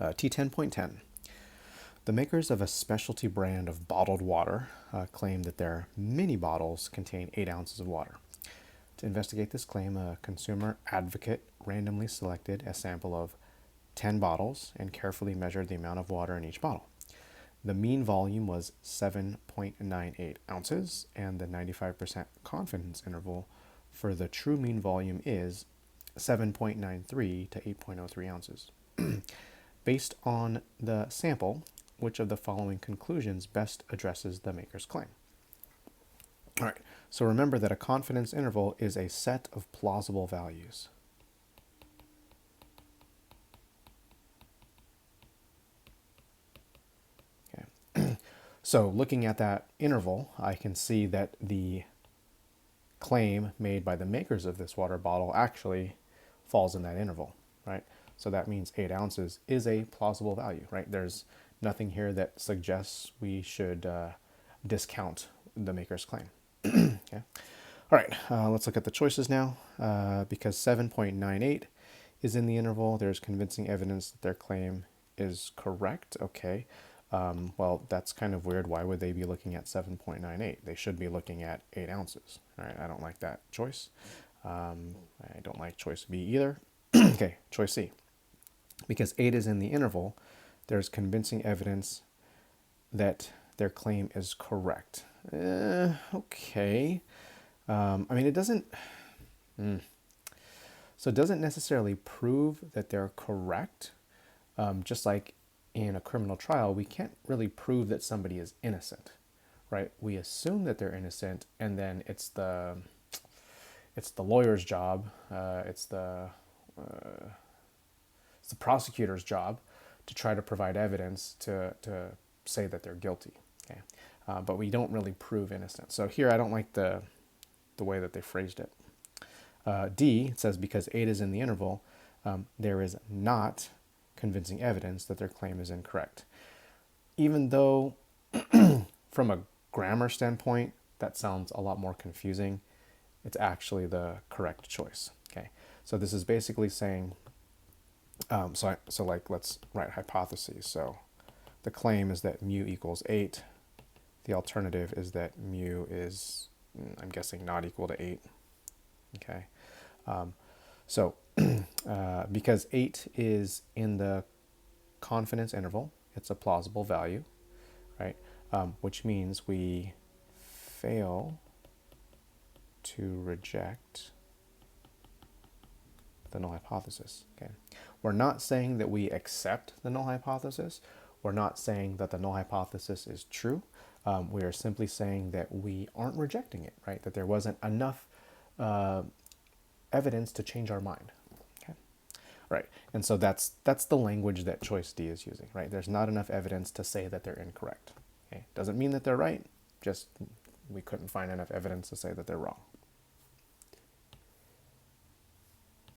T10.10. The makers of a specialty brand of bottled water claim that their mini bottles contain 8 ounces of water. To investigate this claim, a consumer advocate randomly selected a sample of 10 bottles and carefully measured the amount of water in each bottle. The mean volume was 7.98 ounces, and the 95% confidence interval for the true mean volume is 7.93 to 8.03 ounces. Based on the sample, which of the following conclusions best addresses the maker's claim? All right, so remember that a confidence interval is a set of plausible values. Okay. So looking at that interval, I can see that the claim made by the makers of this water bottle actually falls in that interval, right? So that means 8 ounces is a plausible value, right? There's nothing here that suggests we should discount the maker's claim. Okay. All right, let's look at the choices now. Because 7.98 is in the interval, there's convincing evidence that their claim is correct. Okay. Well, that's kind of weird. Why would they be looking at 7.98? They should be looking at 8 ounces. All right, I don't like that choice. I don't like choice B either. Okay, choice C. Because 8 is in the interval, there's convincing evidence that their claim is correct. Okay. I mean, it doesn't... So it doesn't necessarily prove that they're correct. Just like in a criminal trial, we can't really prove that somebody is innocent, right? We assume that they're innocent, and then it's the lawyer's job, it's the prosecutor's job to try to provide evidence to say that they're guilty. Okay, but we don't really prove innocence. So here, I don't like the way that they phrased it. D, it says because 8 is in the interval, there is not convincing evidence that their claim is incorrect. Even though from a grammar standpoint, that sounds a lot more confusing, it's actually the correct choice. Okay, so this is basically saying, so like let's write hypotheses. So the claim is that mu equals 8. The alternative is that mu is, I'm guessing, not equal to 8. Okay, so because 8 is in the confidence interval, it's a plausible value, right? Which means we fail to reject the null hypothesis. Okay, we're not saying that we accept the null hypothesis. We're not saying that the null hypothesis is true. We are simply saying that we aren't rejecting it, right? That there wasn't enough evidence to change our mind. Okay, right. And so that's the language that choice D is using, right? There's not enough evidence to say that they're incorrect. Okay, doesn't mean that they're right. Just we couldn't find enough evidence to say that they're wrong.